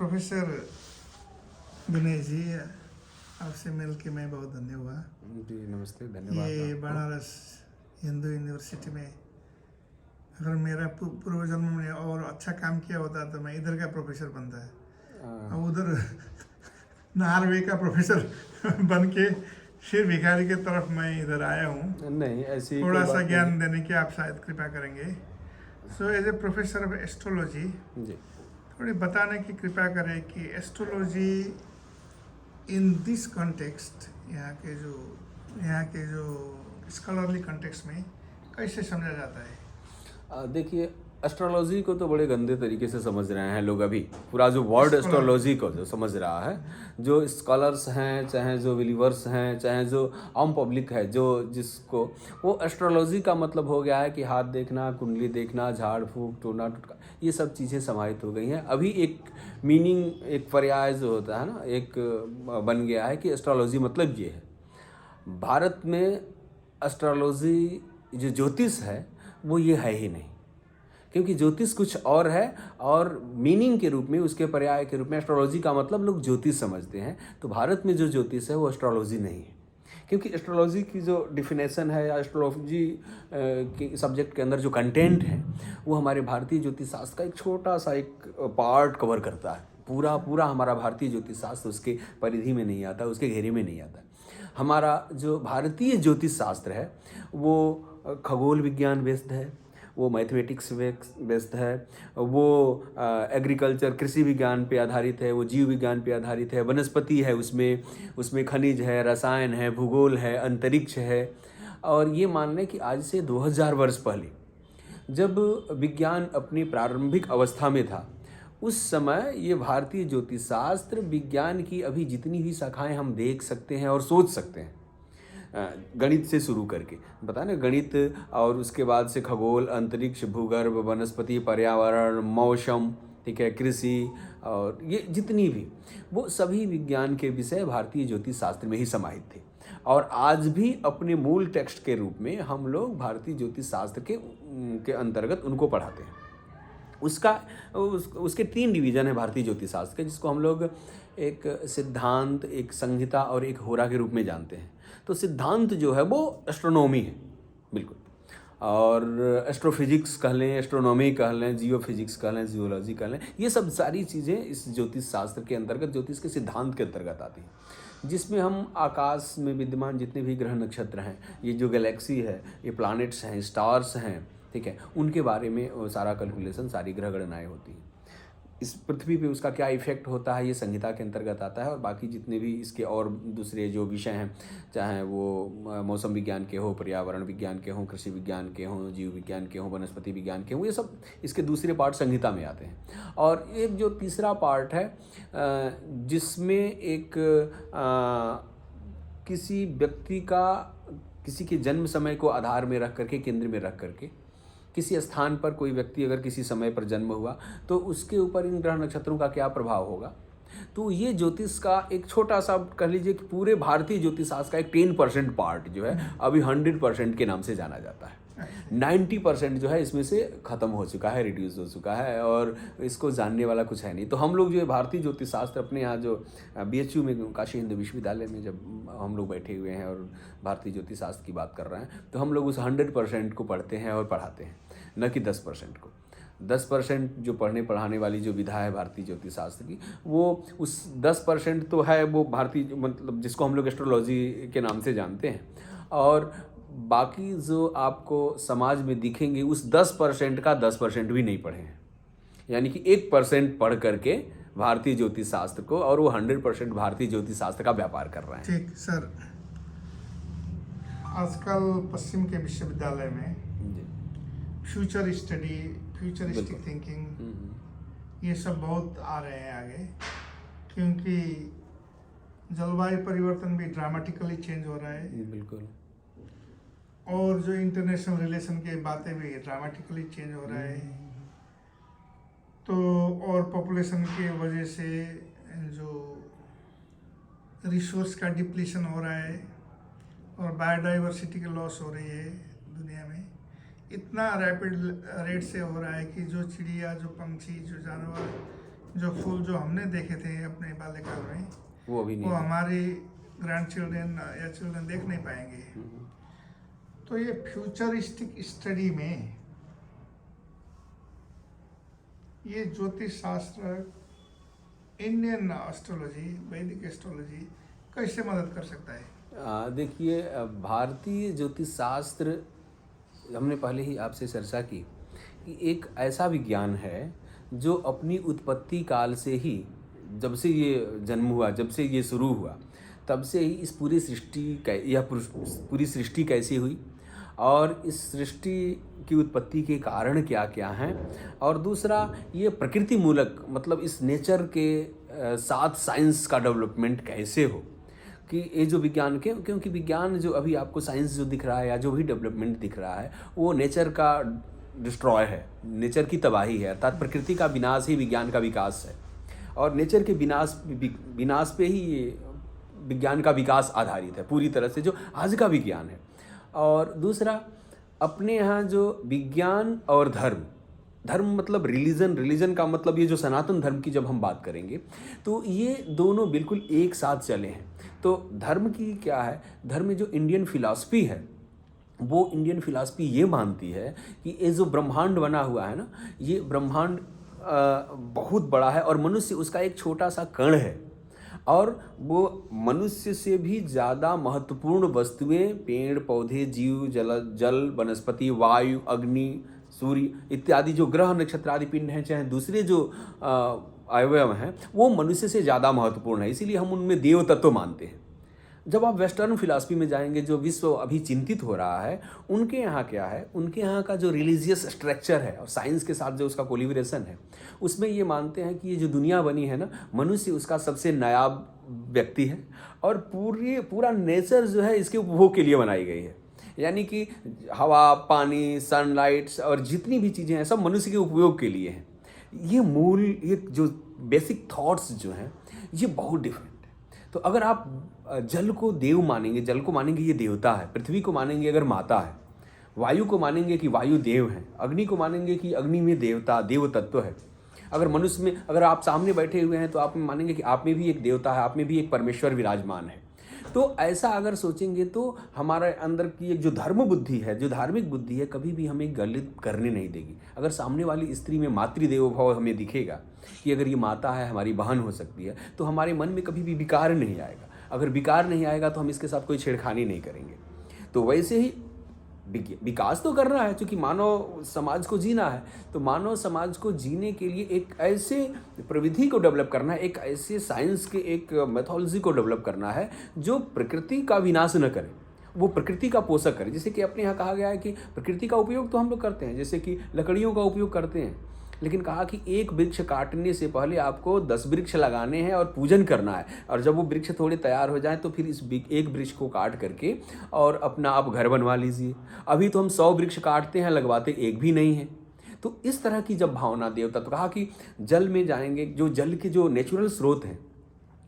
Professor विनय जी, आपसे मिल के मैं बहुत धन्य हुआ। जी नमस्ते, धन्यवाद। ये आपको। बनारस हिंदू यूनिवर्सिटी में अगर मेरा पूर्व जन्म में और अच्छा काम किया होता तो मैं इधर का प्रोफेसर बनता है। अब उधर नार्वे का प्रोफेसर बन के फिर भिखारी की तरफ मैं इधर आया हूँ। नहीं, ऐसी थोड़ा कोई सा बात ज्ञान देने की आप शायद कृपा करेंगे। So as a professor of astrology नहीं। जी थोड़ी बताने की कृपा करें कि एस्ट्रोलॉजी इन दिस कॉन्टेक्स्ट, यहाँ के जो स्कॉलरली कॉन्टेक्स्ट में कैसे समझा जाता है? देखिए, एस्ट्रोलॉजी को तो बड़े गंदे तरीके से समझ रहे हैं लोग अभी। पूरा जो वर्ड एस्ट्रोलॉजी को जो समझ रहा है, जो स्कॉलर्स हैं, चाहे जो बिलीवर्स हैं, चाहे जो आम पब्लिक है, जो जिसको वो एस्ट्रोलॉजी का मतलब हो गया है कि हाथ देखना, कुंडली देखना, झाड़ फूक, टोना टुटका, ये सब चीज़ें समाहित हो गई हैं। अभी एक मीनिंग, एक पर्याय जो होता है ना, एक बन गया है कि एस्ट्रोलॉजी मतलब ये है। भारत में एस्ट्रोलॉजी जो ज्योतिष है वो ये है ही नहीं, क्योंकि ज्योतिष कुछ और है और मीनिंग के रूप में, उसके पर्याय के रूप में एस्ट्रोलॉजी का मतलब लोग ज्योतिष समझते हैं। तो भारत में जो ज्योतिष है वो एस्ट्रोलॉजी नहीं है, क्योंकि एस्ट्रोलॉजी की जो डिफिनेशन है या एस्ट्रोलॉजी के सब्जेक्ट के अंदर जो कंटेंट है वो हमारे भारतीय ज्योतिष शास्त्र का एक छोटा सा एक पार्ट कवर करता है। पूरा पूरा हमारा भारतीय ज्योतिष शास्त्र उसके परिधि में नहीं आता, उसके घेरे में नहीं आता। हमारा जो भारतीय ज्योतिष शास्त्र है वो खगोल विज्ञान बेस्ड है, वो मैथमेटिक्स बेस्ड है, वो एग्रीकल्चर कृषि विज्ञान पे आधारित है, वो जीव विज्ञान पे आधारित है, वनस्पति है, उसमें खनिज है, रसायन है, भूगोल है, अंतरिक्ष है। और ये मान लें कि आज से 2000 वर्ष पहले जब विज्ञान अपनी प्रारंभिक अवस्था में था, उस समय ये भारतीय ज्योतिष शास्त्र विज्ञान की अभी जितनी भी शाखाएं हम देख सकते हैं और सोच सकते हैं, गणित से शुरू करके पता ना, गणित और उसके बाद से खगोल, अंतरिक्ष, भूगर्भ, वनस्पति, पर्यावरण, मौसम, ठीक है, कृषि, और ये जितनी भी, वो सभी विज्ञान के विषय भारतीय ज्योतिष शास्त्र में ही समाहित थे। और आज भी अपने मूल टेक्स्ट के रूप में हम लोग भारतीय ज्योतिष शास्त्र के अंतर्गत उनको पढ़ाते हैं। उसके 3 डिवीज़न है भारतीय ज्योतिष शास्त्र के, जिसको हम लोग एक सिद्धांत, एक संहिता और एक होरा के रूप में जानते हैं। तो सिद्धांत जो है वो एस्ट्रोनॉमी है, बिल्कुल, और एस्ट्रोफिजिक्स कह लें, एस्ट्रोनॉमी कह लें, जियोफिजिक्स कह लें, जियोलॉजी कह लें, ये सब सारी चीज़ें इस ज्योतिष शास्त्र के अंतर्गत, ज्योतिष के सिद्धांत के अंतर्गत आती हैं, जिसमें हम आकाश में विद्यमान जितने भी ग्रह नक्षत्र हैं, ये जो गैलेक्सी है, ये प्लैनेट्स हैं, स्टार्स हैं, ठीक है, उनके बारे में सारा कैलकुलेशन, सारी ग्रह गणनाएँ होती हैं। इस पृथ्वी पे उसका क्या इफेक्ट होता है, ये संहिता के अंतर्गत आता है। और बाकी जितने भी इसके और दूसरे जो विषय हैं, चाहे वो मौसम विज्ञान के हो, पर्यावरण विज्ञान के हों, कृषि विज्ञान के हों, जीव विज्ञान के हों, वनस्पति विज्ञान के हों, ये सब इसके दूसरे पार्ट संहिता में आते हैं। और एक जो तीसरा पार्ट है, जिसमें एक किसी व्यक्ति का, किसी के जन्म समय को आधार में रख करके, केंद्र में रख करके, किसी स्थान पर कोई व्यक्ति अगर किसी समय पर जन्म हुआ तो उसके ऊपर इन ग्रह नक्षत्रों का क्या प्रभाव होगा। तो ये ज्योतिष का एक छोटा सा, कह लीजिए कि पूरे भारतीय ज्योतिष शास्त्र का एक 10% पार्ट जो है अभी 100% के नाम से जाना जाता है। 90% जो है इसमें से ख़त्म हो चुका है, रिड्यूस हो चुका है, और इसको जानने वाला कुछ है नहीं। तो हम लोग जो है भारतीय ज्योतिष शास्त्र अपने यहाँ जो BHU में, काशी हिंदू विश्वविद्यालय में जब हम लोग बैठे हुए हैं और भारतीय ज्योतिष शास्त्र की बात कर रहे हैं, तो हम लोग उस 100% को पढ़ते हैं और पढ़ाते हैं, न कि 10% को। 10% जो पढ़ने पढ़ाने वाली जो विधा है भारतीय ज्योतिष शास्त्र की, वो उस 10% तो है वो भारतीय, मतलब जिसको हम लोग एस्ट्रोलॉजी के नाम से जानते हैं, और बाकी जो आपको समाज में दिखेंगे उस 10% का 10% भी नहीं पढ़े हैं। यानी कि 1% पढ़ करके भारतीय ज्योतिष शास्त्र को, और वो 100% भारतीय ज्योतिष शास्त्र का व्यापार कर रहे हैं। ठीक सर, आजकल पश्चिम के विश्वविद्यालय में फ्यूचर स्टडी, फ्यूचरिस्टिक थिंकिंग, ये सब बहुत आ रहे हैं आगे, क्योंकि जलवायु परिवर्तन भी ड्रामेटिकली चेंज हो रहा है। बिल्कुल। और जो इंटरनेशनल रिलेशन की बातें भी ड्रामेटिकली चेंज हो रहा है। तो और पॉपुलेशन की वजह से जो रिसोर्स का डिप्लीशन हो रहा है और बायोडाइवर्सिटी की लॉस हो रही है दुनिया में, इतना रैपिड रेट से हो रहा है कि जो चिड़िया, जो पंछी, जो जानवर, जो फूल जो हमने देखे थे अपने बाल्यकाल में, वो अभी वो नहीं। हमारी ग्रैंड चिल्ड्रन या चिल्ड्रन देख नहीं पाएंगे। तो ये फ्यूचरिस्टिक स्टडी में ये ज्योतिष शास्त्र, इंडियन एस्ट्रोलॉजी, वैदिक एस्ट्रोलॉजी कैसे मदद कर सकता है? देखिए, भारतीय ज्योतिष शास्त्र, हमने पहले ही आपसे चर्चा की कि एक ऐसा विज्ञान है जो अपनी उत्पत्ति काल से ही, जब से ये जन्म हुआ, जब से ये शुरू हुआ, तब से ही इस पूरी सृष्टि यह पूरी सृष्टि कैसी हुई और इस सृष्टि की उत्पत्ति के कारण क्या क्या हैं, और दूसरा ये प्रकृति मूलक, मतलब इस नेचर के साथ साइंस का डेवलपमेंट कैसे हो, कि ये जो विज्ञान के, क्योंकि विज्ञान जो अभी आपको साइंस जो दिख रहा है या जो भी डेवलपमेंट दिख रहा है वो नेचर का डिस्ट्रॉय है, नेचर की तबाही है, अर्थात प्रकृति का विनाश ही विज्ञान का विकास है, और नेचर के विनाश पे ही ये विज्ञान का विकास आधारित है पूरी तरह से, जो आज का विज्ञान है। और दूसरा, अपने यहाँ जो विज्ञान और धर्म मतलब रिलीजन का मतलब ये जो सनातन धर्म की जब हम बात करेंगे तो ये दोनों बिल्कुल एक साथ चले हैं। तो धर्म की क्या है, धर्म में जो इंडियन फिलॉसफी है, वो इंडियन फिलॉसफी ये मानती है कि ये जो ब्रह्मांड बना हुआ है ना, ये ब्रह्मांड बहुत बड़ा है और मनुष्य उसका एक छोटा सा कण है, और वो मनुष्य से भी ज़्यादा महत्वपूर्ण वस्तुएं, पेड़ पौधे, जीव, जल वनस्पति, वायु, अग्नि, सूर्य इत्यादि जो ग्रह नक्षत्र आदि पिंड हैं, चाहे दूसरे जो अवयव हैं, वो मनुष्य से ज़्यादा महत्वपूर्ण है, इसीलिए हम उनमें देव तत्व मानते हैं। जब आप वेस्टर्न फिलॉसफी में जाएंगे, जो विश्व अभी चिंतित हो रहा है, उनके यहाँ क्या है, उनके यहाँ का जो रिलीजियस स्ट्रक्चर है और साइंस के साथ जो उसका कोलिब्रेशन है, उसमें ये मानते हैं कि ये जो दुनिया बनी है ना, मनुष्य उसका सबसे नायाब व्यक्ति है और पूरा नेचर जो है इसके उपभोग के लिए बनाई गई है, यानी कि हवा, पानी, सनलाइट्स और जितनी भी चीज़ें हैं सब मनुष्य के उपयोग के लिए हैं। ये जो बेसिक थॉट्स जो हैं ये बहुत डिफरेंट है। तो अगर आप जल को देव मानेंगे, जल को मानेंगे ये देवता है, पृथ्वी को मानेंगे अगर माता है, वायु को मानेंगे कि वायु देव है, अग्नि को मानेंगे कि अग्नि में देव तत्व है, अगर मनुष्य में, अगर आप सामने बैठे हुए हैं तो आप मानेंगे कि आप में भी एक देवता है, आप में भी एक परमेश्वर विराजमान है। तो ऐसा अगर सोचेंगे तो हमारे अंदर की एक जो धर्म बुद्धि है, जो धार्मिक बुद्धि है, कभी भी हमें गलत करने नहीं देगी। अगर सामने वाली स्त्री में मातृदेवो भव हमें दिखेगा कि अगर ये माता है, हमारी बहन हो सकती है, तो हमारे मन में कभी भी विकार नहीं आएगा। अगर विकार नहीं आएगा तो हम इसके साथ कोई छेड़खानी नहीं करेंगे। तो वैसे ही विकास तो करना है, क्योंकि मानव समाज को जीना है, तो मानव समाज को जीने के लिए एक ऐसे प्रविधि को डेवलप करना है, एक ऐसे साइंस के एक मेथोलॉजी को डेवलप करना है जो प्रकृति का विनाश न करे, वो प्रकृति का पोषक करे। जैसे कि अपने यहाँ कहा गया है कि प्रकृति का उपयोग तो हम लोग करते हैं, जैसे कि लकड़ियों का उपयोग करते हैं, लेकिन कहा कि एक वृक्ष काटने से पहले आपको 10 वृक्ष लगाने हैं और पूजन करना है, और जब वो वृक्ष थोड़े तैयार हो जाएं तो फिर इस एक वृक्ष को काट करके और अपना आप घर बनवा लीजिए। अभी तो हम 100 वृक्ष काटते हैं, लगवाते एक भी नहीं है। तो इस तरह की जब भावना देवता, तो कहा कि जल में जाएंगे, जो जल के जो नेचुरल स्रोत हैं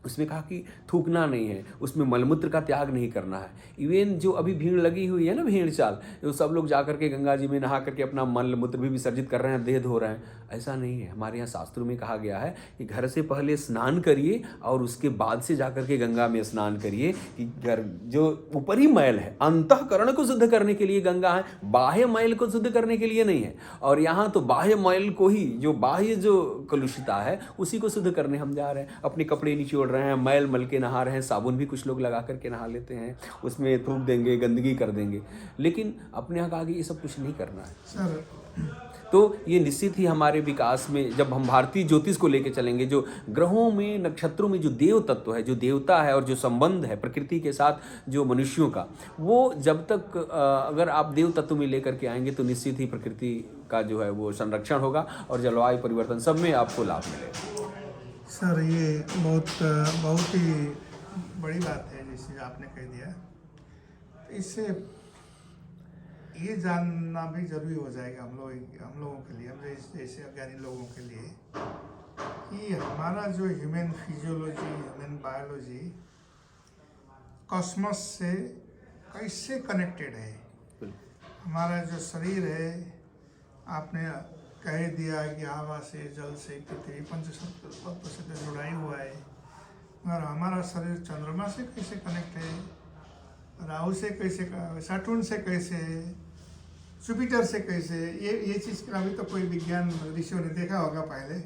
उसमें कहा कि थूकना नहीं है, उसमें मलमूत्र का त्याग नहीं करना है। इवन जो अभी भीड़ लगी हुई है ना, भेड़ चाल, जो सब लोग जा करके गंगा जी में नहा करके अपना मल मूत्र भी विसर्जित कर रहे हैं, देह धो रहे हैं, ऐसा नहीं है। हमारे यहाँ शास्त्रों में कहा गया है कि घर से पहले स्नान करिए और उसके बाद से जा करके गंगा में स्नान करिए, कि घर जो ऊपरी मैल है, अंतःकरण को शुद्ध करने के लिए गंगा है, बाह्य मैल को शुद्ध करने के लिए नहीं है। और यहाँ तो बाह्य मैल को ही, जो बाह्य जो कलुषिता है उसी को शुद्ध करने हम जा रहे हैं। अपने कपड़े निचोड़ रहे हैं, मैल मल के नहा रहे हैं, साबुन भी कुछ लोग लगा करके नहा लेते हैं, उसमें थूक देंगे, गंदगी कर देंगे, लेकिन अपने यहाँ कहा कि ये सब कुछ नहीं करना है सर। तो ये निश्चित ही हमारे विकास में, जब हम भारतीय ज्योतिष को लेकर चलेंगे, जो ग्रहों में, नक्षत्रों में जो देव तत्व है, जो देवता है और जो संबंध है प्रकृति के साथ जो मनुष्यों का, वो जब तक अगर आप देव तत्व में लेकर के आएंगे तो निश्चित ही प्रकृति का जो है वो संरक्षण होगा और जलवायु परिवर्तन सब में आपको लाभ मिलेगा। सर ये बहुत ही बड़ी बात है जैसे आपने कह दिया। तो इससे ये जानना भी जरूरी हो जाएगा हम लोगों के लिए, हम जैसे अज्ञानी लोगों के लिए, कि हमारा जो human physiology, human biology Cosmos से कैसे कनेक्टेड है। हमारा जो शरीर है, आपने कह दिया कि हवा से, जल से, पृथ्वी पंच तत्व से तो जुड़ा ही हुआ है, मगर हमारा शरीर चंद्रमा से कैसे कनेक्ट है, राहु से कैसे, सैटर्न से कैसे, जुपिटर से कैसे, ये चीज़ का अभी तो कोई विज्ञान ऋषियों ने देखा होगा पहले।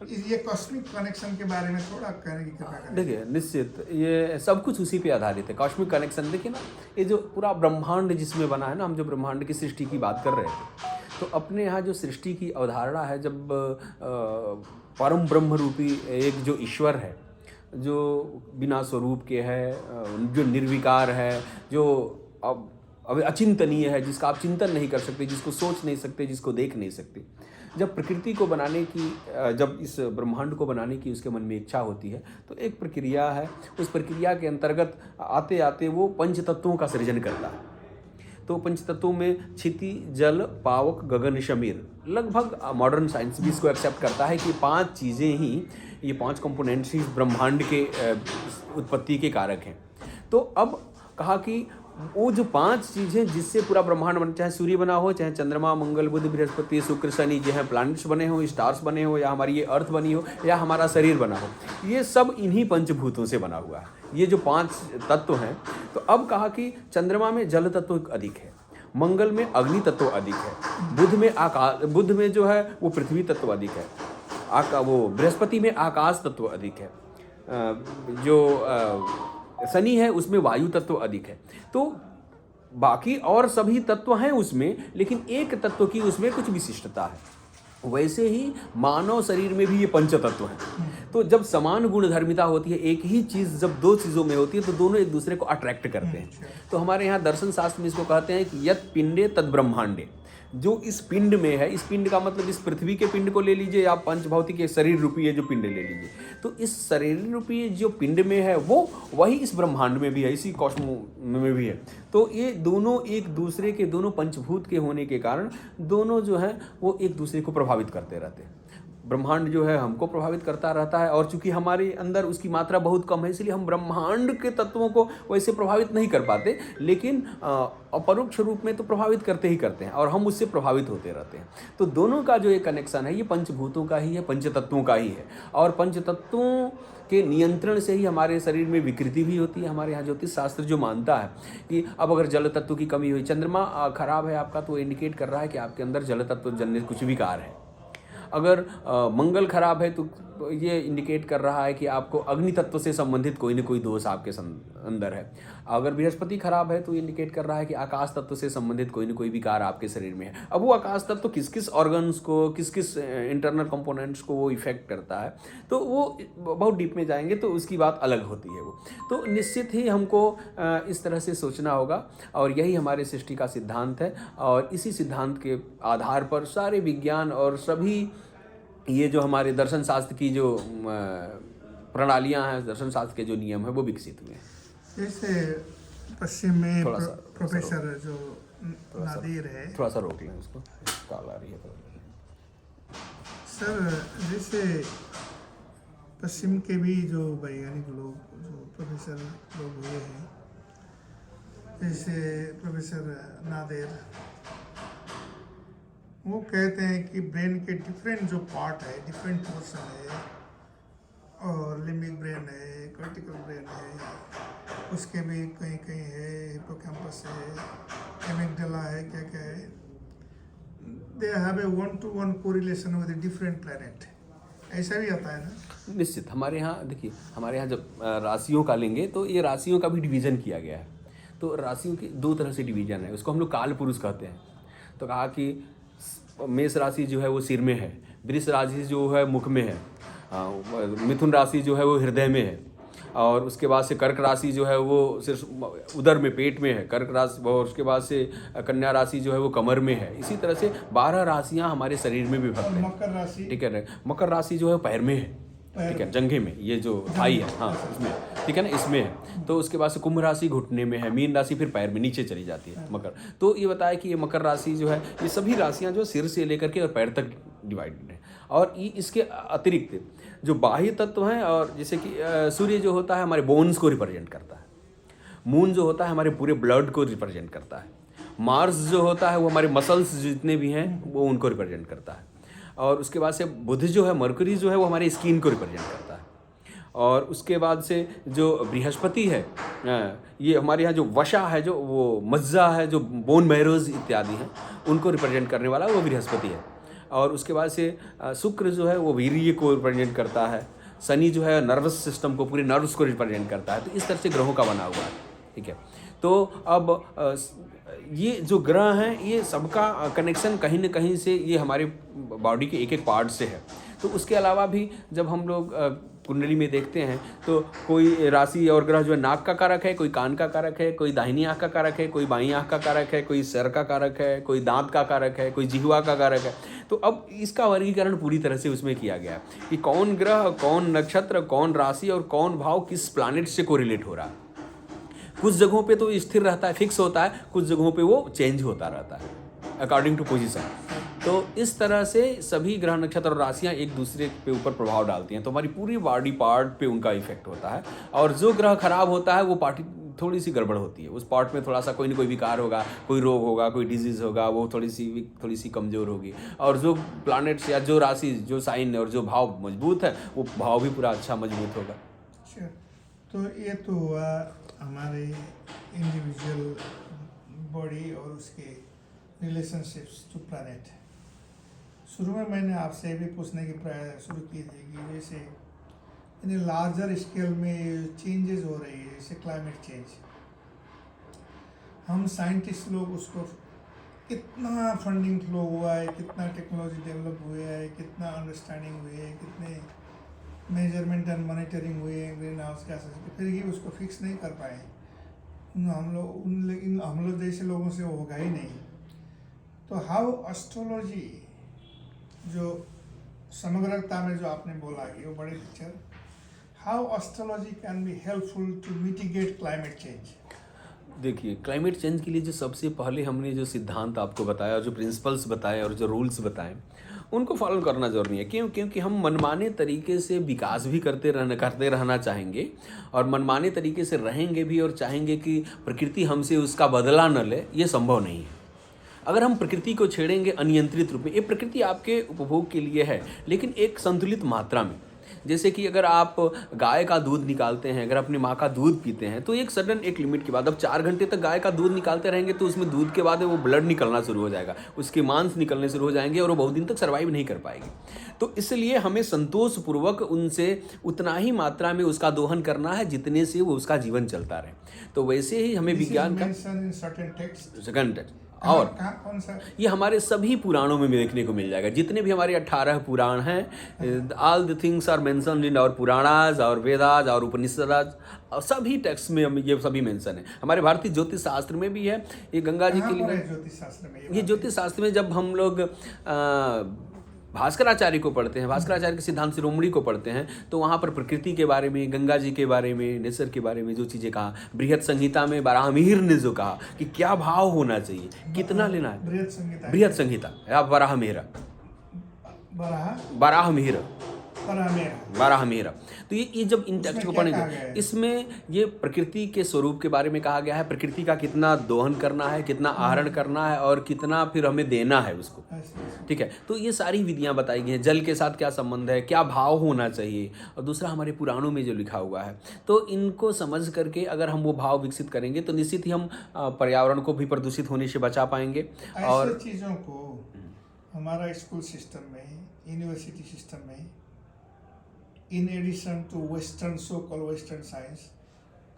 ये कॉस्मिक कनेक्शन के बारे में थोड़ा कहने की कृपा करें। देखिए, निश्चित ये सब कुछ उसी पे आधारित है, कॉस्मिक कनेक्शन। देखिए ना, ये जो पूरा ब्रह्मांड जिसमें बना है ना, हम जो ब्रह्मांड की सृष्टि की बात कर रहे थे, तो अपने यहाँ जो सृष्टि की अवधारणा है, जब परम ब्रह्म रूपी एक जो ईश्वर है, जो बिना स्वरूप के है, जो निर्विकार है, जो अब अचिंतनीय है, जिसका आप चिंतन नहीं कर सकते, जिसको सोच नहीं सकते, जिसको देख नहीं सकते, जब प्रकृति को बनाने की, जब इस ब्रह्मांड को बनाने की उसके मन में इच्छा होती है, तो एक प्रक्रिया है, उस प्रक्रिया के अंतर्गत आते आते वो पंच तत्वों का सृजन करता है। तो पंच तत्वों में क्षिति, जल, पावक, गगन, शमीर, लगभग मॉडर्न साइंस भी इसको एक्सेप्ट करता है कि 5 चीज़ें ही, ये 5 कंपोनेंट्स ही ब्रह्मांड के उत्पत्ति के कारक हैं। तो अब कहा कि वो जो 5 चीज़ें जिससे पूरा ब्रह्मांड बना, चाहे सूर्य बना हो, चाहे चंद्रमा, मंगल, बुध, बृहस्पति, शुक्र, शनि, जो है प्लैनेट्स बने हो, स्टार्स बने हो, या हमारी ये अर्थ बनी हो, या हमारा शरीर बना हो, ये सब इन्हीं पंचभूतों से बना हुआ है। ये जो 5 तत्व हैं, तो अब कहा कि चंद्रमा में जल तत्व अधिक है, मंगल में अग्नि तत्व अधिक है, बुध में जो है वो पृथ्वी तत्व अधिक है, वो बृहस्पति में आकाश तत्व अधिक है, जो शनि है उसमें वायु तत्व अधिक है। तो बाकी और सभी तत्व हैं उसमें, लेकिन एक तत्व की उसमें कुछ विशिष्टता है। वैसे ही मानव शरीर में भी ये पंच तत्व हैं। तो जब समान गुणधर्मिता होती है, एक ही चीज़ जब 2 चीज़ों में होती है, तो दोनों एक दूसरे को अट्रैक्ट करते हैं। तो हमारे यहाँ दर्शन शास्त्र में इसको कहते हैं कि यत् पिंडे तद ब्रह्मांडे। जो इस पिंड में है, इस पिंड का मतलब इस पृथ्वी के पिंड को ले लीजिए, आप पंचभौतिक शरीर रूपी है जो पिंड ले लीजिए, तो इस शरीर रूपी जो पिंड में है वो वही इस ब्रह्मांड में भी है, इसी कॉस्मो में भी है। तो ये दोनों एक दूसरे के, दोनों पंचभूत के होने के कारण दोनों जो है वो एक दूसरे को प्रभावित करते रहते हैं। ब्रह्मांड जो है हमको प्रभावित करता रहता है, और चूंकि हमारे अंदर उसकी मात्रा बहुत कम है, इसलिए हम ब्रह्मांड के तत्वों को वैसे प्रभावित नहीं कर पाते, लेकिन अपरोक्ष रूप में तो प्रभावित करते ही करते हैं, और हम उससे प्रभावित होते रहते हैं। तो दोनों का जो एक कनेक्शन है, ये पंचभूतों का ही है, पंच तत्वों का ही है, और पंच तत्वों के नियंत्रण से ही हमारे शरीर में विकृति भी होती है। हमारे यहाँ ज्योतिष शास्त्र जो मानता है कि अब अगर जल तत्व की कमी हुई, चंद्रमा खराब है आपका, तो इंडिकेट कर रहा है कि आपके अंदर जल तत्व जन्य कुछ विकार है। अगर मंगल खराब है, तो ये इंडिकेट कर रहा है कि आपको अग्नि तत्व से संबंधित कोई न कोई दोष आपके अंदर है। अगर बृहस्पति खराब है, तो इंडिकेट कर रहा है कि आकाश तत्व से संबंधित कोई न कोई विकार आपके शरीर में है। अब वो आकाश तत्व किस किस ऑर्गन्स को, किस किस इंटरनल कंपोनेंट्स को वो इफेक्ट करता है, तो वो बहुत डीप में जाएंगे तो उसकी बात अलग होती है वो। तो निश्चित ही हमको इस तरह से सोचना होगा, और यही हमारे सृष्टि का सिद्धांत है, और इसी सिद्धांत के आधार पर सारे विज्ञान और सभी ये जो हमारे दर्शन शास्त्र की जो प्रणालियां हैं, दर्शन शास्त्र के जो नियम है, वो विकसित हुए हैं। जैसे पश्चिम में प्रोफेसर जो नादिर है, थोड़ा सा रोक लें उसको, कॉल आ रही है तो। सर, जैसे पश्चिम के भी जो वैज्ञानिक लोग, जो प्रोफेसर लोग हुए हैं, जैसे प्रोफेसर नादिर, वो कहते हैं कि ब्रेन के डिफरेंट जो पार्ट है, डिफरेंट पोर्शन है, और लिम्बिक ब्रेन है, कॉर्टिकल ब्रेन है, उसके भी कहीं कहीं है, हिप्पोकैम्पस है, एमिगडाला है, क्या क्या है, they have a 1-to-1 correlation with different planet. ऐसा भी आता है ना? निश्चित। हमारे यहाँ देखिए, हमारे यहाँ जब राशियों का लेंगे तो ये राशियों का भी डिवीज़न किया गया है। तो राशियों की 2 तरह से डिवीज़न है, उसको हम लोग काल पुरुष कहते हैं। तो कहा कि मेष राशि जो है वो सिर में है, वृष राशि जो है मुख में है, मिथुन राशि जो है वो हृदय में है, और उसके बाद से कर्क राशि जो है वो सिर्फ उदर में, पेट में है, कर्क राशि, और उसके बाद से कन्या राशि जो है वो कमर में है। इसी तरह से 12 राशियां हमारे शरीर में विभक्त हैं। मकर राशि, ठीक है, मकर राशि जो है पैर में है, ठीक है, जंघे में, ये जो थाई है, हाँ इसमें, ठीक है ना, इसमें है। तो उसके बाद से कुंभ राशि घुटने में है, मीन राशि फिर पैर में नीचे चली जाती है, मकर। तो ये बताया कि ये मकर राशि जो है, ये सभी राशियां जो सिर से लेकर के और पैर तक डिवाइडेड है। और ये इसके अतिरिक्त जो बाह्य तत्व हैं, और जैसे कि सूर्य जो होता है हमारे बोन्स को रिप्रेजेंट करता है, मून जो होता है हमारे पूरे ब्लड को रिप्रेजेंट करता है, मार्स जो होता है वो हमारे मसल्स जितने भी हैं वो उनको रिप्रेजेंट करता है। और उसके बाद से बुध जो है, मरकरी जो है, वो हमारे स्किन को रिप्रेजेंट करता है। और उसके बाद से जो बृहस्पति है, ये हमारे यहाँ जो वशा है, जो वो मज्जा है, जो बोन मैरोज इत्यादि हैं, उनको रिप्रेजेंट करने वाला वो बृहस्पति है। और उसके बाद से शुक्र जो है वो वीर्य को रिप्रेजेंट करता है। शनि जो है नर्वस सिस्टम को, पूरे नर्व्स को रिप्रेजेंट करता है। तो इस तरह से ग्रहों का बना हुआ है, ठीक है। तो अब ये जो ग्रह हैं, ये सबका कनेक्शन कहीं न कहीं से ये हमारे बॉडी के एक एक पार्ट से है। तो उसके अलावा भी जब हम लोग कुंडली में देखते हैं तो कोई राशि और ग्रह जो है नाक का कारक है, कोई कान का कारक है, कोई दाहिनी आँख का कारक है, कोई बाईं आँख का कारक है, कोई सिर का कारक है, कोई दांत का कारक है, कोई जिह्वा का कारक है। तो अब इसका वर्गीकरण पूरी तरह से उसमें किया गया है कि कौन ग्रह, कौन नक्षत्र, कौन राशि और कौन भाव किस प्लैनेट से कोरिलेट हो रहा है। कुछ जगहों पे तो स्थिर रहता है, फिक्स होता है, कुछ जगहों पे वो चेंज होता रहता है अकॉर्डिंग टू पोजीशन। तो इस तरह से सभी ग्रह, नक्षत्र और राशियाँ एक दूसरे पे ऊपर प्रभाव डालती हैं। तो हमारी पूरी बॉडी पार्ट पे उनका इफेक्ट होता है। और जो ग्रह खराब होता है वो पार्टी थोड़ी सी गड़बड़ होती है, उस पार्ट में थोड़ा सा कोई ना कोई विकार होगा, कोई रोग होगा, कोई डिजीज़ होगा, वो थोड़ी सी कमज़ोर होगी। और जो प्लैनेट्स या जो राशि, जो साइन और जो भाव मजबूत है, वो भाव भी पूरा अच्छा मजबूत होगा। अच्छा, तो ये तो हुआ हमारे इंडिविजुअल बॉडी और उसके रिलेशनशिप्स टू प्लैनेट। शुरू में मैंने आपसे भी पूछने की प्रयास शुरू की थी कि जैसे इन लार्जर स्केल में चेंजेस हो रही है, जैसे क्लाइमेट चेंज, हम साइंटिस्ट लोग उसको कितना फंडिंग फ्लो हुआ है, कितना टेक्नोलॉजी डेवलप हुए है, कितना अंडरस्टैंडिंग हुई है, कितने मेजरमेंट एंड मॉनिटरिंग हुए हैं ग्रीन हाउस गैसेस की, फिर भी उसको फिक्स नहीं कर पाए हम लोग जैसे लोगों से वो होगा ही नहीं। तो हाउ एस्ट्रोलॉजी, जो समग्रता में जो आपने बोला कि वो बड़ी picture, how astrology can be helpful to mitigate climate change. देखिए, क्लाइमेट चेंज के लिए जो सबसे पहले हमने जो सिद्धांत आपको बताया, जो प्रिंसिपल्स बताए और जो रूल्स बताए, उनको फॉलो करना जरूरी है। क्यों? क्योंकि हम मनमाने तरीके से विकास भी करते रहना चाहेंगे और मनमाने तरीके से रहेंगे भी और चाहेंगे कि प्रकृति हमसे उसका बदला न ले, ये संभव नहीं है। अगर हम प्रकृति को छेड़ेंगे अनियंत्रित रूप में, ये प्रकृति आपके उपभोग के लिए है, लेकिन एक संतुलित मात्रा में। जैसे कि अगर आप गाय का दूध निकालते हैं, अगर अपनी माँ का दूध पीते हैं, तो एक सडन एक लिमिट के बाद, अब 4 घंटे तक गाय का दूध निकालते रहेंगे तो उसमें दूध के बाद वो ब्लड निकलना शुरू हो जाएगा, उसके मांस निकलने शुरू हो जाएंगे और वो बहुत दिन तक सर्वाइव नहीं कर पाएगी। तो इसलिए हमें संतोषपूर्वक उनसे उतना ही मात्रा में उसका दोहन करना है जितने से वो उसका जीवन चलता रहे। तो वैसे ही हमें विज्ञान का सेकंड टेक्स्ट और ये हमारे सभी पुराणों में देखने को मिल जाएगा। जितने भी हमारे 18 पुराण हैं, all the things are mentioned in our Puranas और वेदाज और उपनिषदाज, सभी टेक्स्ट में ये सभी मेंशन है। हमारे भारतीय ज्योतिष शास्त्र में भी है। ये गंगा जी के लिए ये ज्योतिष शास्त्र में जब हम लोग भास्कराचार्य को पढ़ते हैं, भास्कराचार्य के सिद्धांत शिरोमणि को पढ़ते हैं, तो वहाँ पर प्रकृति के बारे में, गंगा जी के बारे में, नेचर के बारे में जो चीज़ें कहा, बृहत संहिता में बाराहमिहिर ने जो कहा कि क्या भाव होना चाहिए, कितना लेना है, बृहत संहिता या बाराहमिहिर, बाराहमिहिर। तो ये जब इन टेक्स्ट को पढ़ेंगे, इसमें ये प्रकृति के स्वरूप के बारे में कहा गया है, प्रकृति का कितना दोहन करना है, कितना आहरण करना है और कितना फिर हमें देना है उसको, ठीक है। तो ये सारी विधियां बताई गई हैं। जल के साथ क्या संबंध है, क्या भाव होना चाहिए, और दूसरा हमारे पुराणों में जो लिखा हुआ है। तो इनको समझ करके अगर हम वो भाव विकसित करेंगे तो निश्चित ही हम पर्यावरण को भी प्रदूषित होने से बचा पाएंगे। और चीज़ों को हमारा स्कूल सिस्टम में, यूनिवर्सिटी सिस्टम में, in addition to western, so called western science,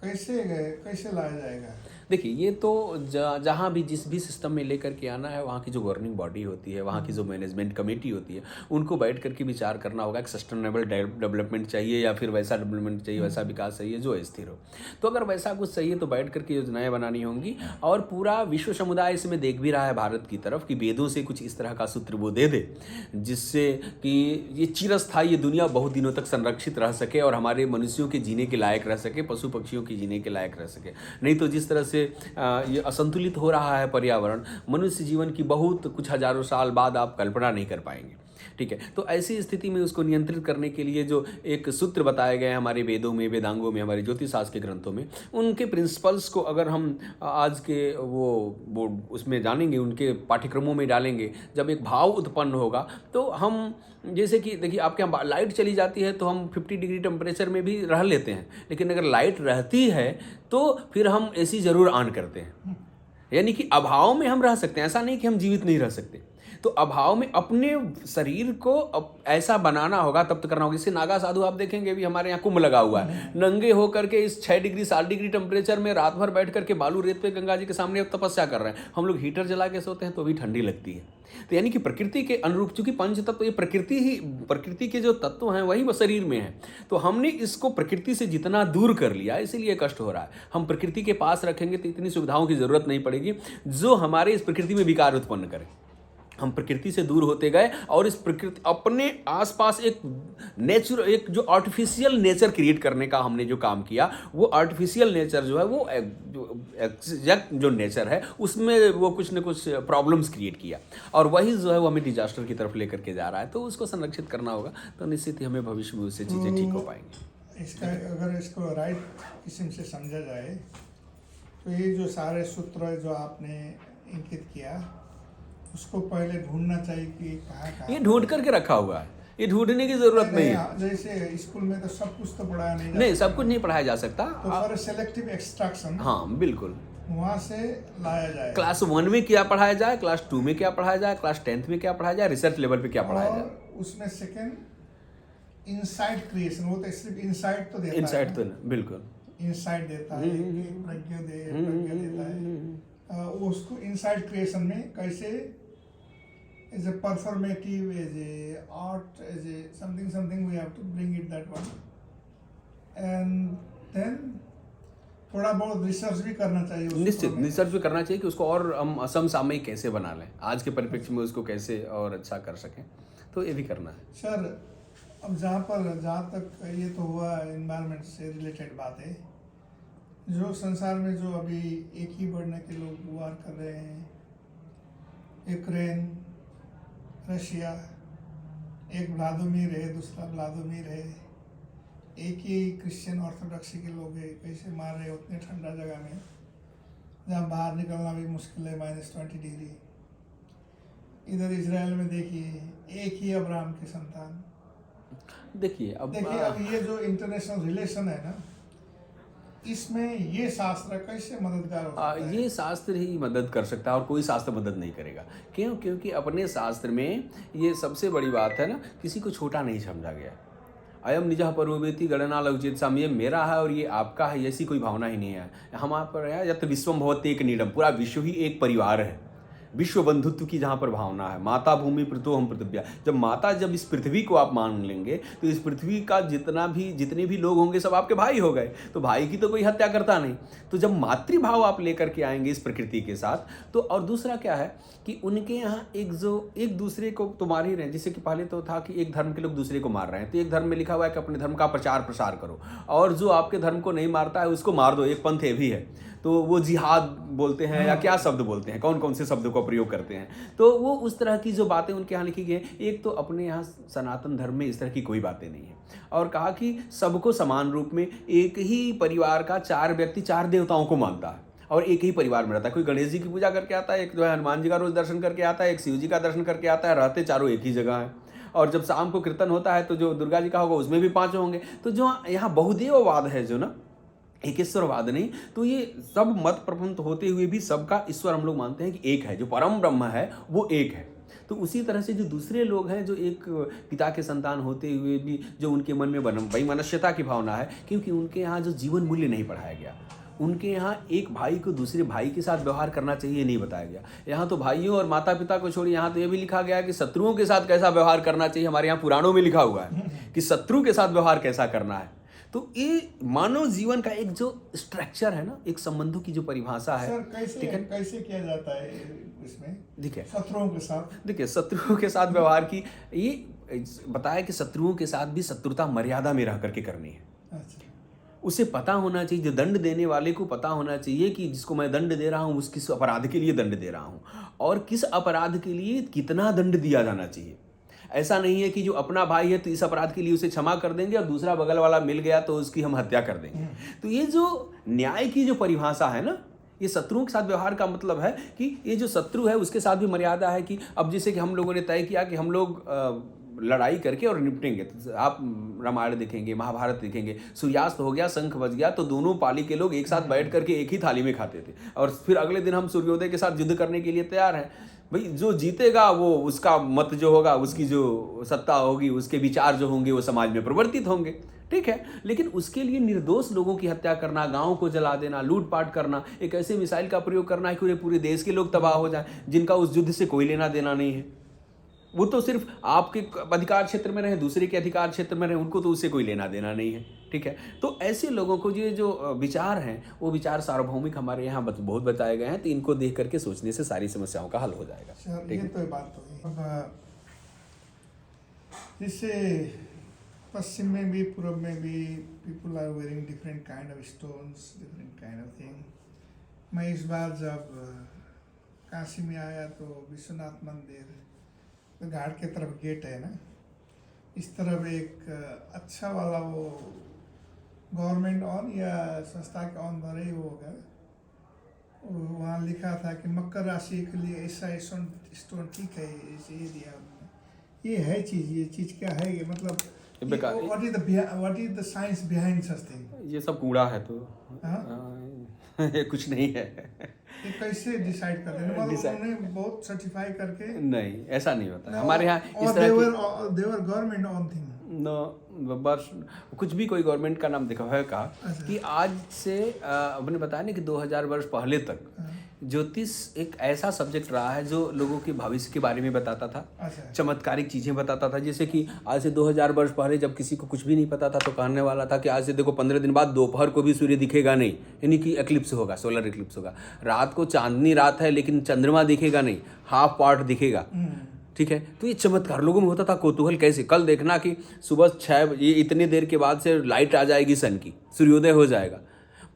कैसे लाया जाएगा? देखिए, ये तो जहाँ भी जिस भी सिस्टम में लेकर के आना है, वहाँ की जो गवर्निंग बॉडी होती है, वहाँ की जो मैनेजमेंट कमेटी होती है, उनको बैठ करके विचार करना होगा कि सस्टेनेबल डेवलपमेंट चाहिए या फिर वैसा डेवलपमेंट चाहिए, वैसा विकास चाहिए जो स्थिर हो। तो अगर वैसा कुछ चाहिए तो बैठ करके योजनाएं बनानी होंगी। और पूरा विश्व समुदाय इसमें देख भी रहा है भारत की तरफ कि वेदों से कुछ इस तरह का सूत्र वो दे दे जिससे कि ये चिरस्थायी ये दुनिया बहुत दिनों तक संरक्षित रह सके और हमारे मनुष्यों के जीने के लायक रह सके, पशु पक्षियों के जीने के लायक रह सके। नहीं तो जिस तरह से ये असंतुलित हो रहा है पर्यावरण, मनुष्य जीवन की बहुत कुछ हजारों साल बाद आप कल्पना नहीं कर पाएंगे। ठीक है। तो ऐसी स्थिति में उसको नियंत्रित करने के लिए जो एक सूत्र बताए गए हैं हमारे वेदों में, वेदांगों में, हमारे ज्योतिष शास्त्र के ग्रंथों में, उनके प्रिंसिपल्स को अगर हम आज के वो उसमें जानेंगे, उनके पाठ्यक्रमों में डालेंगे, जब एक भाव उत्पन्न होगा तो हम, जैसे कि देखिए आपके यहाँ लाइट चली जाती है तो हम 50 डिग्री टेम्परेचर में भी रह लेते हैं, लेकिन अगर लाइट रहती है तो फिर हम एसी ज़रूर ऑन करते हैं। यानी कि अभाव में हम रह सकते हैं, ऐसा नहीं कि हम जीवित नहीं रह सकते। तो अभाव में अपने शरीर को ऐसा बनाना होगा, तब तो करना होगा। इससे नागा साधु आप देखेंगे भी हमारे यहाँ कुंभ लगा हुआ है, नंगे होकर के इस 6 डिग्री 7 डिग्री टेम्परेचर में रात भर बैठ करके बालू रेत पे गंगा जी के सामने तपस्या कर रहे हैं। हम लोग हीटर जला के सोते हैं तो भी ठंडी लगती है। तो यानी कि प्रकृति के अनुरूप, चूंकि पंच तत्व, ये प्रकृति के जो तत्व हैं वही वो शरीर में है, तो हमने इसको प्रकृति से जितना दूर कर लिया इसीलिए कष्ट हो रहा है। हम प्रकृति के पास रखेंगे तो इतनी सुविधाओं की जरूरत नहीं पड़ेगी जो हमारे इस प्रकृति में विकार उत्पन्न करे। हम प्रकृति से दूर होते गए और इस प्रकृति अपने आसपास एक नेचर, एक जो आर्टिफिशियल नेचर क्रिएट करने का हमने जो काम किया, वो आर्टिफिशियल नेचर जो है वो एग्जैक्ट जो नेचर है उसमें वो कुछ न कुछ प्रॉब्लम्स क्रिएट किया, और वही जो है वो हमें डिजास्टर की तरफ लेकर के जा रहा है। तो उसको संरक्षित करना होगा, तो निश्चित ही हमें भविष्य में उससे चीज़ें ठीक हो पाएंगी। इसका अगर इसको राइट किस्म से समझा जाए तो ये जो सारे सूत्र जो आपने इंकित किया उसको पहले ढूंढना चाहिए कि कहाँ ये ढूंढ करके रखा हुआ है, ये ढूंढने की जरूरत नहीं है। जैसे स्कूल में तो सब कुछ तो पढ़ाया नहीं, सब कुछ नहीं पढ़ाया जा सकता। तो फॉर सेलेक्टिव एक्सट्रैक्शन, हाँ बिल्कुल, वहाँ से लाया जाए। क्लास 1 में क्या पढ़ाया जाए, क्लास 2 में क्या पढ़ाया जाए, क्लास 10th में क्या पढ़ाया जाए, रिसर्च लेवल पे क्या पढ़ाया जाए। उसमें सेकंड इनसाइट क्रिएशन, वो तो सिर्फ इनसाइट तो देता है, इनसाइट तो बिल्कुल इनसाइट देता है, प्रज्ञा देता है। उसको इनसाइट क्रिएशन में कैसे is a performative, as a art, as a something we have to bring it that one, and then थोड़ा बहुत रिसर्च भी करना चाहिए। निश्चित रिसर्च भी करना चाहिए कि उसको और हम समसामयिक कैसे बना लें, आज के परिप्रेक्ष्य में उसको कैसे और अच्छा कर सकें, तो ये भी करना है। सर, अब जहाँ तक ये तो हुआ एनवायरनमेंट से रिलेटेड बात है, जो संसार में जो अभी एक ही बढ़ने के लोग वार कर रहे हैं, यूक्रेन, रशिया, एक व्लादिमीर है, दूसरा व्लादिमीर है, एक ही क्रिश्चियन ऑर्थोडॉक्सी के लोग हैं, कैसे मार रहे उतने ठंडा जगह में जहाँ बाहर निकलना भी मुश्किल है, -20 डिग्री। इधर इजराइल में देखिए एक ही अब्राहम की संतान। देखिए अब ये जो इंटरनेशनल रिलेशन है ना, इसमें ये शास्त्र कैसे मददगार हो सकता है? ये शास्त्र ही मदद कर सकता है और कोई शास्त्र मदद नहीं करेगा। क्यों? क्योंकि अपने शास्त्र में ये सबसे बड़ी बात है ना, किसी को छोटा नहीं समझा गया। अयम निजः परोवेति गणना लौचित सम, ये मेरा है और ये आपका है, ऐसी कोई भावना ही नहीं है। हमारे पर है यत विश्वम भवति एक नीडम, पूरा विश्व ही एक परिवार है, विश्व बंधुत्व की जहाँ पर भावना है। माता भूमि पृथो हम पृथिव्या, जब इस पृथ्वी को आप मान लेंगे तो इस पृथ्वी का जितने भी लोग होंगे सब आपके भाई हो गए। तो भाई की तो कोई हत्या करता नहीं। तो जब मातृभाव आप लेकर के आएंगे इस प्रकृति के साथ, तो और दूसरा क्या है कि उनके यहाँ एक दूसरे को तो मार ही रहे हैं। जैसे कि पहले तो था कि एक धर्म के लोग दूसरे को मार रहे हैं, तो एक धर्म में लिखा हुआ है कि अपने धर्म का प्रचार प्रसार करो, और जो आपके धर्म को नहीं मारता है उसको मार दो। एक पंथ ये भी है, तो वो जिहाद बोलते हैं या क्या शब्द बोलते हैं, कौन कौन से शब्दों का प्रयोग करते हैं। तो वो उस तरह की जो बातें उनके यहाँ लिखी गई, एक तो अपने यहाँ सनातन धर्म में इस तरह की कोई बातें नहीं है। और कहा कि सबको समान रूप में, एक ही परिवार का 4 व्यक्ति 4 देवताओं को मानता है और एक ही परिवार में रहता है। कोई गणेश जी की पूजा करके आता है, एक जो है हनुमान जी का रोज दर्शन करके आता है, एक शिव जी का दर्शन करके आता है, रहते चारों एक ही जगह है। और जब शाम को कीर्तन होता है तो जो दुर्गा जी का होगा उसमें भी 5 होंगे। तो जो यहाँ बहुदेववाद है, जो ना एकेश्वरवाद नहीं, तो ये सब मत प्रपंच होते हुए भी सबका ईश्वर हम लोग मानते हैं कि एक है, जो परम ब्रह्म है वो एक है। तो उसी तरह से जो दूसरे लोग हैं, जो एक पिता के संतान होते हुए भी जो उनके मन में वैमनस्यता की भावना है, क्योंकि उनके यहाँ जो जीवन मूल्य नहीं पढ़ाया गया। उनके यहाँ एक भाई को दूसरे भाई के साथ व्यवहार करना चाहिए नहीं बताया गया। यहाँ तो भाइयों और माता पिता को छोड़िए, यहाँ तो ये भी लिखा गया है कि शत्रुओं के साथ कैसा व्यवहार करना चाहिए। हमारे यहाँ पुराणों में लिखा हुआ है कि शत्रु के साथ व्यवहार कैसा करना है। तो ये मानव जीवन का एक जो स्ट्रक्चर है ना, एक संबंधों की जो परिभाषा है, कैसे किया जाता है इसमें? देखिए शत्रुओं के साथ, देखिए शत्रुओं के साथ व्यवहार की ये बताया कि शत्रुओं के साथ भी शत्रुता मर्यादा में रह करके करनी है। अच्छा। उसे पता होना चाहिए, जो दंड देने वाले को पता होना चाहिए कि जिसको मैं दंड दे रहा हूँ उस किस अपराध के लिए दंड दे रहा हूँ और किस अपराध के लिए कितना दंड दिया जाना चाहिए। ऐसा नहीं है कि जो अपना भाई है तो इस अपराध के लिए उसे क्षमा कर देंगे और दूसरा बगल वाला मिल गया तो उसकी हम हत्या कर देंगे। तो ये जो न्याय की जो परिभाषा है ना, ये शत्रुओं के साथ व्यवहार का मतलब है कि ये जो शत्रु है उसके साथ भी मर्यादा है। कि अब जैसे कि हम लोगों ने तय किया कि हम लोग लड़ाई करके और निपटेंगे। तो आप रामायण देखेंगे, महाभारत देखेंगे, सूर्यास्त हो गया, शंख बज गया तो दोनों पाली के लोग एक साथ बैठ करके एक ही थाली में खाते थे और फिर अगले दिन हम सूर्योदय के साथ युद्ध करने के लिए तैयार हैं। भाई जो जीतेगा वो, उसका मत जो होगा, उसकी जो सत्ता होगी, उसके विचार जो होंगे वो समाज में प्रवर्तित होंगे, ठीक है। लेकिन उसके लिए निर्दोष लोगों की हत्या करना, गांव को जला देना, लूटपाट करना, एक ऐसे मिसाइल का प्रयोग करना है कि पूरे देश के लोग तबाह हो जाए, जिनका उस युद्ध से कोई लेना देना नहीं है। वो तो सिर्फ आपके अधिकार क्षेत्र में रहे, दूसरे के अधिकार क्षेत्र में रहे, उनको तो उससे कोई लेना देना नहीं है, ठीक है। तो ऐसे लोगों को ये जो विचार हैं वो विचार सार्वभौमिक हमारे यहाँ बहुत बताए गए हैं। तो इनको देख करके सोचने से सारी समस्याओं का हल हो जाएगा। ये तो बात तो है। जैसे पश्चिम में भी, पूर्व में भी people are wearing different kind of stones, different kind of thing. मैं इस बार जब काशी में आया तो विश्वनाथ मंदिर तो घाट के तरफ गेट है ना, इस तरफ एक अच्छा वाला वो गवर्नमेंट ऑन या संस्था के ऑन भरे ही होगा, वहाँ लिखा था कि मकर राशि के लिए ऐसा स्टोन ठीक है, ये दिया उन्होंने। ये है चीज़, ये चीज़ क्या है ये, मतलब what is the science behind such thing? ये सब कूड़ा है तो ये कुछ नहीं है। ये कैसे डिसाइड करते हैं? मतलब उन्हें बहुत सर्टिफाई करके नहीं, ऐसा नहीं होता है हमारे यहाँ इस तरह की। देवर गवर्नमेंट ऑन थिंग नो, बस कुछ भी कोई गवर्नमेंट का नाम देखा है कहा कि आज से आपने बताया ना कि 2000 वर्ष पहले तक ज्योतिष एक ऐसा सब्जेक्ट रहा है जो लोगों के भविष्य के बारे में बताता था, चमत्कारिक चीज़ें बताता था। जैसे कि आज से 2000 वर्ष पहले जब किसी को कुछ भी नहीं पता था तो कहने वाला था कि आज से देखो 15 दिन बाद दोपहर को भी सूर्य दिखेगा नहीं, यानी कि एक्लिप्स होगा, सोलर एक्लिप्स होगा। रात को चांदनी रात है लेकिन चंद्रमा दिखेगा नहीं, हाफ पार्ट दिखेगा, ठीक है। तो ये चमत्कार लोगों में होता था, कौतूहल। कैसे? कल देखना कि सुबह 6 बजे इतनी देर के बाद से लाइट आ जाएगी सन की, सूर्योदय हो जाएगा,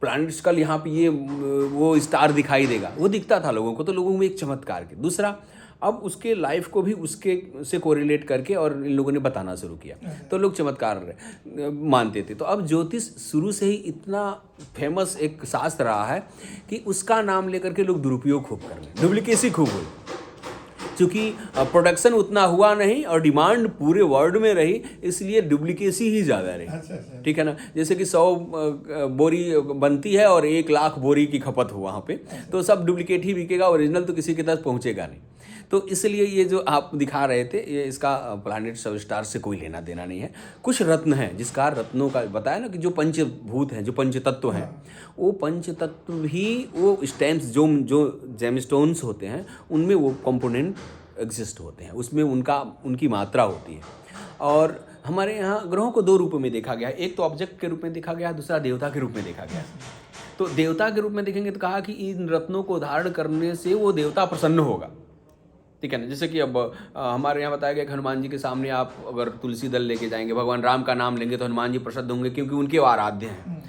प्लैनेट्स कल यहाँ पे ये वो स्टार दिखाई देगा, वो दिखता था लोगों को। तो लोगों में एक चमत्कार के। दूसरा, अब उसके लाइफ को भी उसके से कोरिलेट करके और इन लोगों ने बताना शुरू किया, तो लोग चमत्कार मानते थे। तो अब ज्योतिष शुरू से ही इतना फेमस एक शास्त्र रहा है कि उसका नाम लेकर के लोग दुरुपयोग खूब कर रहे हैं, डुप्लीकेसी खूब हुई। क्योंकि प्रोडक्शन उतना हुआ नहीं और डिमांड पूरे वर्ल्ड में रही, इसलिए डुप्लीकेसी ही ज़्यादा रही, ठीक है ना। जैसे कि 100 बोरी बनती है और 1 लाख बोरी की खपत हो वहाँ पे, तो सब डुप्लीकेट ही बिकेगा, ओरिजिनल तो किसी के पास पहुँचेगा नहीं। तो इसलिए ये जो आप दिखा रहे थे, ये इसका प्लैनेट सब स्टार से कोई लेना देना नहीं है। कुछ रत्न हैं, जिसका रत्नों का बताया ना कि जो पंचभूत हैं, जो पंच तत्व हैं, वो पंच तत्व भी वो स्टैम्प्स जो जेमस्टोन्स होते हैं उनमें वो कंपोनेंट एग्जिस्ट होते हैं, उसमें उनकी मात्रा होती है। और हमारे यहाँ ग्रहों को 2 रूपों में देखा गया है, एक तो ऑब्जेक्ट के रूप में देखा गया है, दूसरा देवता के रूप में देखा गया है। तो देवता के रूप में देखेंगे तो कहा कि इन रत्नों को धारण करने से वो देवता प्रसन्न होगा, ठीक है ना। जैसे कि अब हमारे यहाँ बताया गया कि हनुमान जी के सामने आप अगर तुलसी दल लेके जाएंगे, भगवान राम का नाम लेंगे तो हनुमान जी प्रसन्न होंगे, क्योंकि उनके वो आराध्य हैं।